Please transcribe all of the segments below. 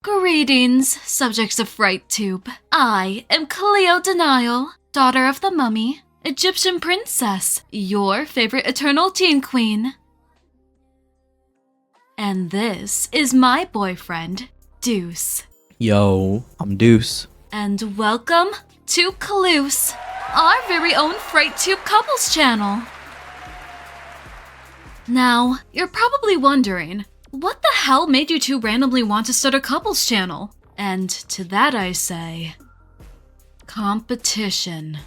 Greetings, subjects of FrightTube. I am Cleo Denial, daughter of the mummy, Egyptian princess, your favorite eternal teen queen. And this is my boyfriend, Deuce. Yo, I'm Deuce. And welcome to Cleuce, our very own FrightTube couples channel. Now, you're probably wondering, what the hell made you two randomly want to start a couples channel? And to that I say, competition.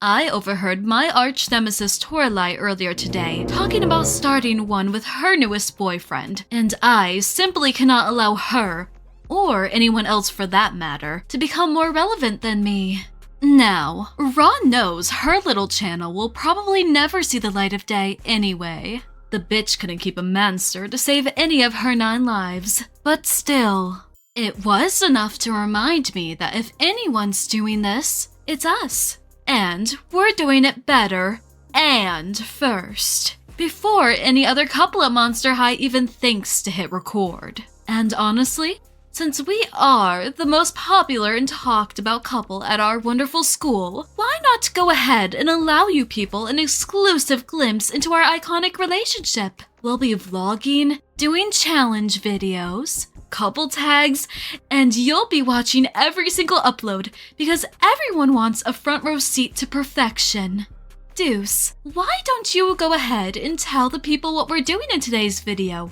I overheard my arch nemesis Torlai earlier today talking about starting one with her newest boyfriend, and I simply cannot allow her, or anyone else for that matter, to become more relevant than me. Now, Ron knows her little channel will probably never see the light of day anyway. The bitch couldn't keep a monster to save any of her 9 lives, but still, it was enough to remind me that if anyone's doing this, it's us. And we're doing it better and first, before any other couple at Monster High even thinks to hit record. And honestly, since we are the most popular and talked about couple at our wonderful school, why not go ahead and allow you people an exclusive glimpse into our iconic relationship? We'll be vlogging, doing challenge videos, couple tags, and you'll be watching every single upload because everyone wants a front row seat to perfection. Deuce, why don't you go ahead and tell the people what we're doing in today's video,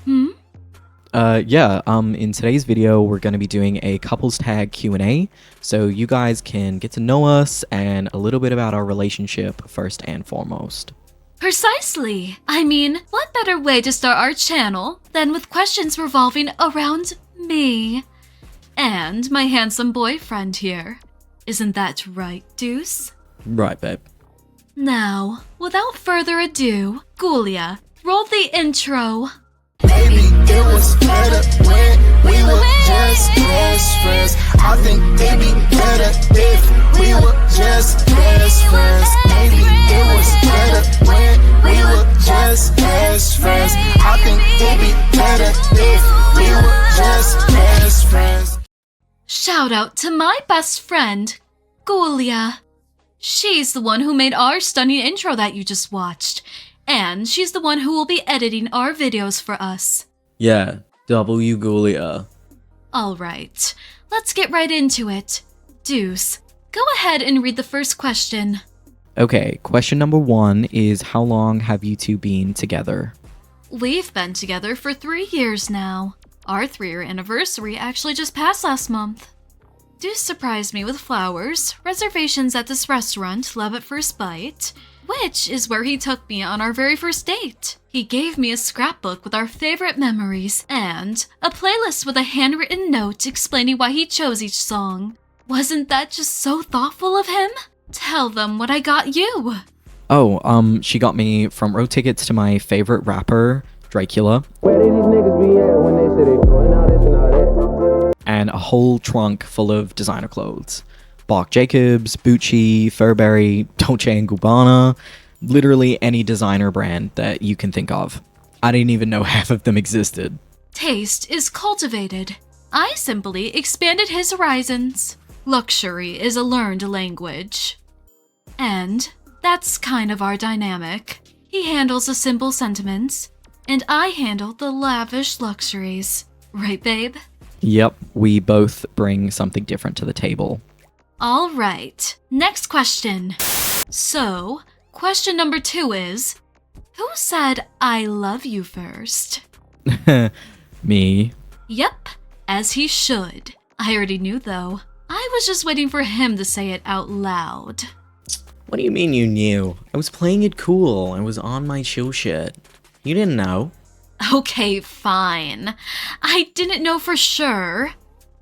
In today's video, we're going to be doing a couples tag Q&A, so you guys can get to know us and a little bit about our relationship first and foremost. Precisely. I mean, what better way to start our channel than with questions revolving around me and my handsome boyfriend here. Isn't that right, Deuce? Right, babe. Now, without further ado, Gulia, roll the intro. Baby, it was better when we were just best friends. I think it'd be better if we were just best friends. Baby, it was better when we were just best friends. I think it'd be better if we were just best friends. Shout out to my best friend, Gulia. She's the one who made our stunning intro that you just watched. And she's the one who will be editing our videos for us. Yeah, W. Gulia. Alright, let's get right into it. Deuce, go ahead and read the first question. Okay, question number 1 is how long have you two been together? We've been together for 3 years now. Our 3-year anniversary actually just passed last month. Deuce surprised me with flowers, reservations at this restaurant, Love at First Bite, which is where he took me on our very first date. He gave me a scrapbook with our favorite memories and a playlist with a handwritten note explaining why he chose each song. Wasn't that just so thoughtful of him? Tell them what I got you. Oh, she got me front row tickets to my favorite rapper, Dracula. Where did these niggas be at when they say they doing all this and all that? And a whole trunk full of designer clothes. Bach Jacobs, Peachy, Burberry, Dolce & Gabbana, literally any designer brand that you can think of. I didn't even know half of them existed. Taste is cultivated. I simply expanded his horizons. Luxury is a learned language. And that's kind of our dynamic. He handles the simple sentiments, and I handle the lavish luxuries. Right, babe? Yep, we both bring something different to the table. All right, next question. So, question number 2 is, who said I love you first? Me. Yep, as he should. I already knew though. I was just waiting for him to say it out loud. What do you mean you knew? I was playing it cool. I was on my chill shit. You didn't know. Okay, fine. I didn't know for sure.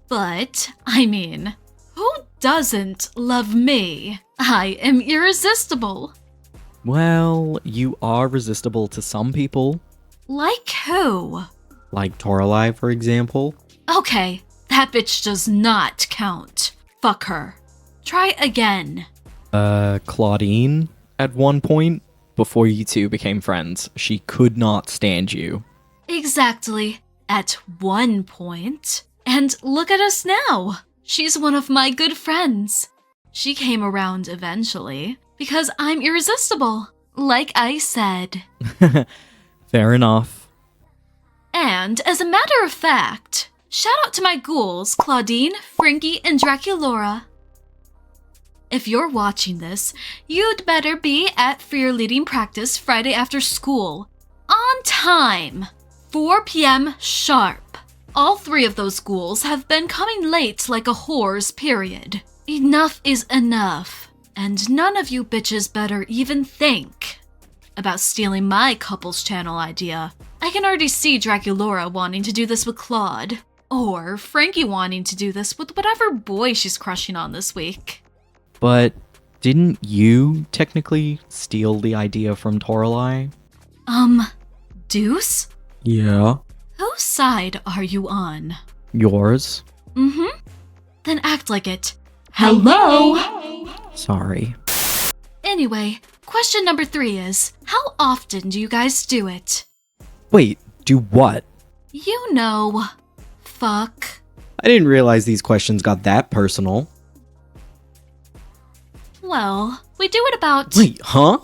But, I mean, who doesn't love me? I am irresistible. Well, you are resistible to some people. Like who? Like Toralai, for example. Okay, that bitch does not count. Fuck her. Try again. Claudine, at one point. before you two became friends, she could not stand you. Exactly. At one point. And look at us now. She's one of my good friends. She came around eventually because I'm irresistible, like I said. Fair enough. And as a matter of fact, shout out to my ghouls, Claudine, Frankie, and Draculora. If you're watching this, you'd better be at fear leading practice Friday after school. On time! 4 p.m. sharp. All 3 of those ghouls have been coming late like a whore's period. Enough is enough. And none of you bitches better even think about stealing my couples channel idea. I can already see Draculora wanting to do this with Claude. Or Frankie wanting to do this with whatever boy she's crushing on this week. But didn't you technically steal the idea from Toralei? Deuce? Yeah. Whose side are you on? Yours? Mm-hmm. Then act like it. Hello? Sorry. Anyway, question number 3 is, how often do you guys do it? Wait, do what? You know, fuck. I didn't realize these questions got that personal. Well, we do it about... Wait, huh?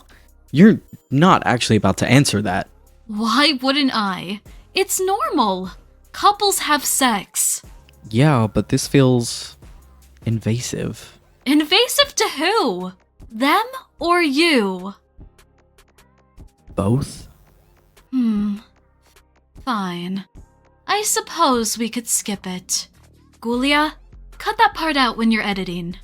You're not actually about to answer that. Why wouldn't I? It's normal. Couples have sex. Yeah, but this feels invasive. Invasive to who? Them or you? Both? Fine. I suppose we could skip it. Gulia, cut that part out when you're editing.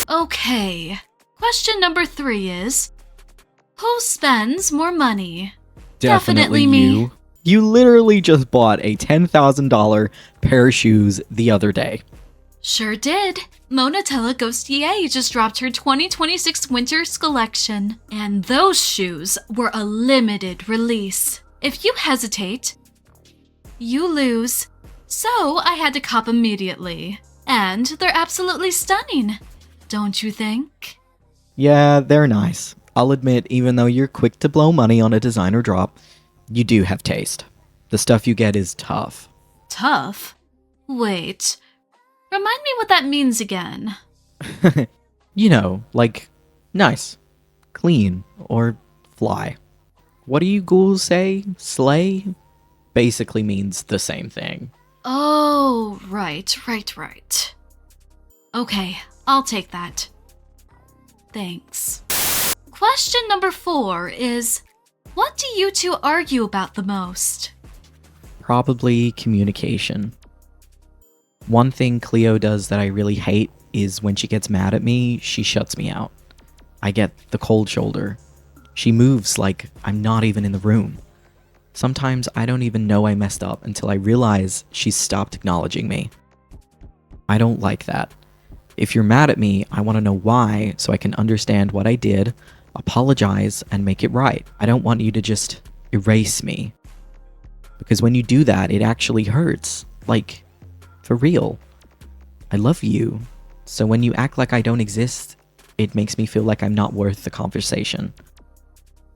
Okay. Question number 3 is, who spends more money? Definitely me. You. You literally just bought a $10,000 pair of shoes the other day. Sure did. Monatella Ghost EA just dropped her 2026 Winter's collection, and those shoes were a limited release. If you hesitate, you lose. So I had to cop immediately. And they're absolutely stunning, don't you think? Yeah, they're nice. I'll admit, even though you're quick to blow money on a designer drop, you do have taste. The stuff you get is tough. Tough? Wait. Remind me what that means again. You know, like nice, clean, or fly. What do you ghouls say? Slay? Basically means the same thing. Oh, right. Okay, I'll take that. Thanks. Question number 4 is, what do you two argue about the most? Probably communication. One thing Cleo does that I really hate is when she gets mad at me, she shuts me out. I get the cold shoulder. She moves like I'm not even in the room. Sometimes I don't even know I messed up until I realize she's stopped acknowledging me. I don't like that. If you're mad at me, I want to know why so I can understand what I did, apologize, and make it right. I don't want you to just erase me. Because when you do that, it actually hurts. Like, for real. I love you. So when you act like I don't exist, it makes me feel like I'm not worth the conversation.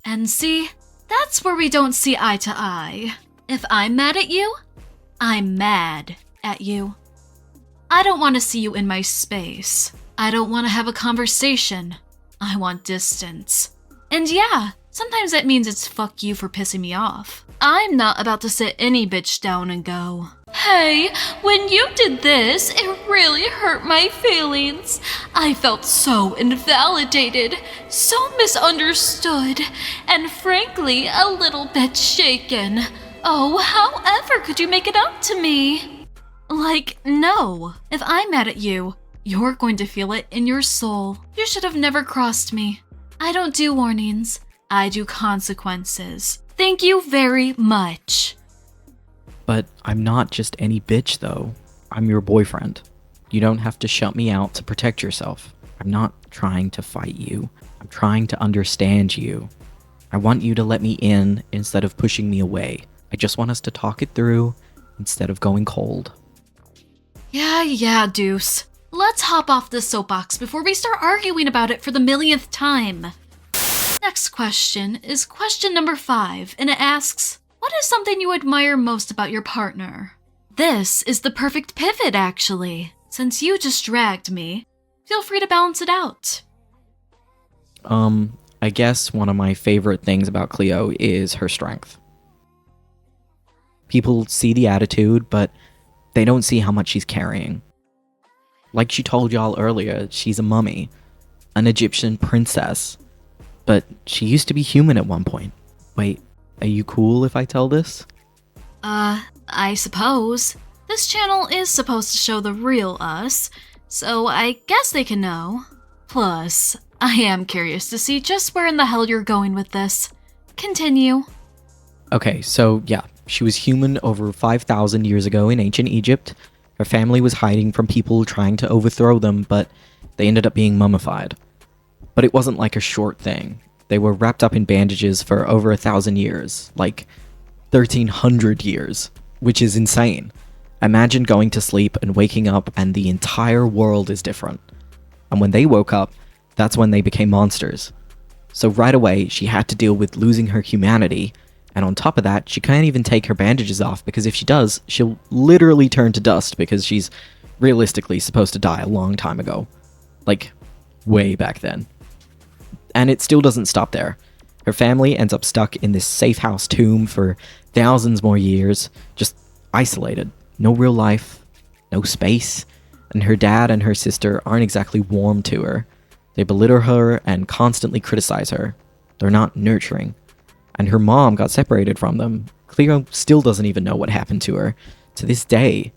And see, that's where we don't see eye to eye. If I'm mad at you, I'm mad at you. I don't want to see you in my space. I don't want to have a conversation. I want distance. And yeah, sometimes that means it's fuck you for pissing me off. I'm not about to sit any bitch down and go, hey, when you did this, it really hurt my feelings. I felt so invalidated, so misunderstood, and frankly, a little bit shaken. Oh, however could you make it up to me? Like, no. If I'm mad at you, you're going to feel it in your soul. You should have never crossed me. I don't do warnings. I do consequences. Thank you very much. But I'm not just any bitch, though. I'm your boyfriend. You don't have to shut me out to protect yourself. I'm not trying to fight you. I'm trying to understand you. I want you to let me in instead of pushing me away. I just want us to talk it through instead of going cold. Yeah, Deuce. let's hop off this soapbox before we start arguing about it for the millionth time. Next question is question number 5, and it asks, what is something you admire most about your partner? This is the perfect pivot, actually. Since you just dragged me, feel free to balance it out. I guess one of my favorite things about Cleo is her strength. People see the attitude, but they don't see how much she's carrying. Like she told y'all earlier, she's a mummy, an Egyptian princess. But she used to be human at one point. Wait, are you cool if I tell this? I suppose. This channel is supposed to show the real us, so I guess they can know. Plus, I am curious to see just where in the hell you're going with this. Continue. Okay, so yeah, she was human over 5,000 years ago in ancient Egypt. Her family was hiding from people trying to overthrow them, but they ended up being mummified. But it wasn't like a short thing. They were wrapped up in bandages for over 1,000 years, like 1,300 years, which is insane. Imagine going to sleep and waking up and the entire world is different. And when they woke up, that's when they became monsters. So right away, she had to deal with losing her humanity, and on top of that, she can't even take her bandages off because if she does, she'll literally turn to dust because she's realistically supposed to die a long time ago. Like, way back then. And it still doesn't stop there. Her family ends up stuck in this safe house tomb for thousands more years, just isolated. No real life, no space, and her dad and her sister aren't exactly warm to her. They belittle her and constantly criticize her. They're not nurturing. And her mom got separated from them. Cleo still doesn't even know what happened to her, to this day.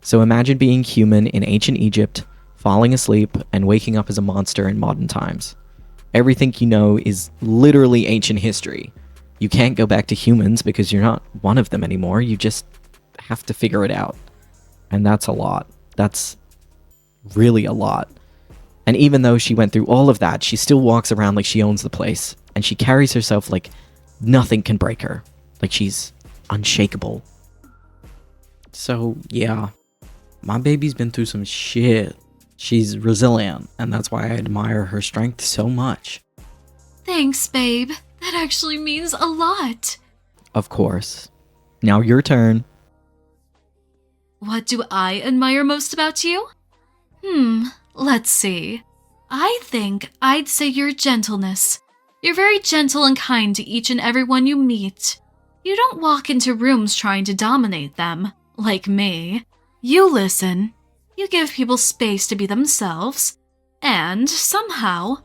So imagine being human in ancient Egypt, falling asleep, and waking up as a monster in modern times. Everything you know is literally ancient history. You can't go back to humans because you're not one of them anymore. You just have to figure it out. And that's a lot. That's really a lot. And even though she went through all of that, she still walks around like she owns the place. And she carries herself like nothing can break her. Like she's unshakable. So, yeah. My baby's been through some shit. She's resilient, and that's why I admire her strength so much. Thanks, babe. That actually means a lot. Of course. Now your turn. What do I admire most about you? Let's see. I think I'd say your gentleness. You're very gentle and kind to each and everyone you meet. You don't walk into rooms trying to dominate them, like me. You listen. You give people space to be themselves, and somehow,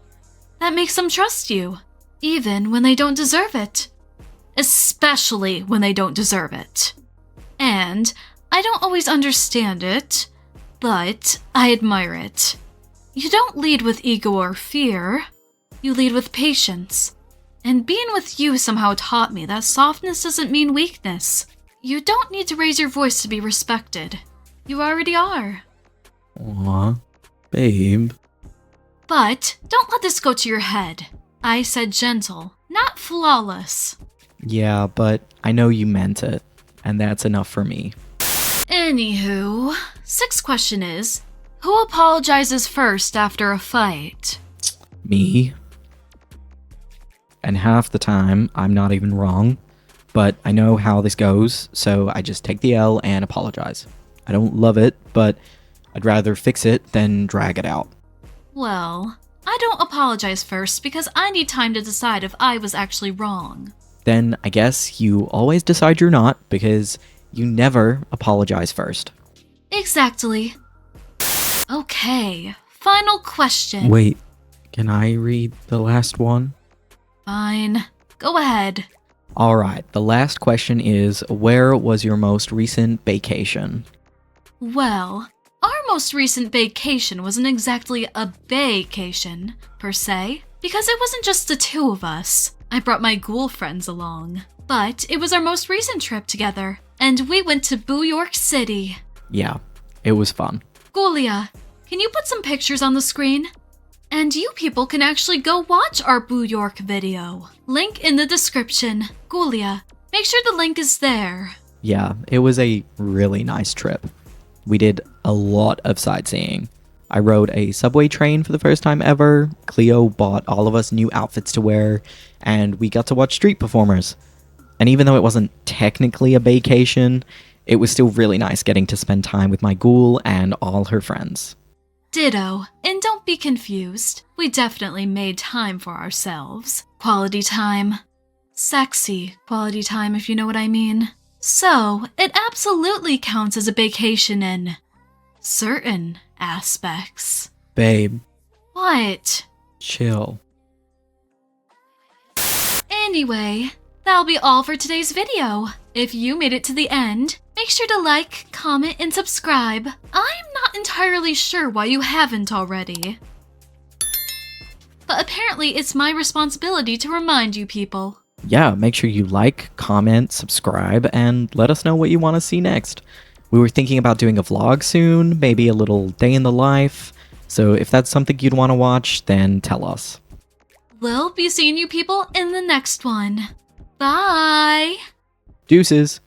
that makes them trust you, even when they don't deserve it. Especially when they don't deserve it. And I don't always understand it, but I admire it. You don't lead with ego or fear. You lead with patience. And being with you somehow taught me that softness doesn't mean weakness. You don't need to raise your voice to be respected. You already are. Aw, babe. But don't let this go to your head. I said gentle, not flawless. Yeah, but I know you meant it, and that's enough for me. Anywho, 6th question is, who apologizes first after a fight? Me. And half the time, I'm not even wrong, but I know how this goes, so I just take the L and apologize. I don't love it, but I'd rather fix it than drag it out. Well, I don't apologize first because I need time to decide if I was actually wrong. Then I guess you always decide you're not because you never apologize first. Exactly. Okay, final question. Wait, can I read the last one? Fine, go ahead. Alright, the last question is, where was your most recent vacation? Well, our most recent vacation wasn't exactly a vacation, per se, because it wasn't just the two of us. I brought my ghoul friends along. But it was our most recent trip together, and we went to New York City. Yeah, it was fun. Ghoulia, can you put some pictures on the screen? And you people can actually go watch our New York video. Link in the description. Ghoulia, make sure the link is there. Yeah, it was a really nice trip. We did a lot of sightseeing. I rode a subway train for the first time ever. Cleo bought all of us new outfits to wear, and we got to watch street performers. And even though it wasn't technically a vacation, it was still really nice getting to spend time with my ghoul and all her friends. Ditto. And don't be confused. We definitely made time for ourselves. Quality time. Sexy quality time, if you know what I mean. So, it absolutely counts as a vacation in certain aspects. Babe, What? chill. Anyway, that'll be all for today's video. If you made it to the end, make sure to like, comment, and subscribe. I'm not entirely sure why you haven't already. But apparently it's my responsibility to remind you people. Yeah, make sure you like, comment, subscribe, and let us know what you want to see next. We were thinking about doing a vlog soon, maybe a little day in the life. So if that's something you'd want to watch, then tell us. We'll be seeing you people in the next one. Bye! Deuces!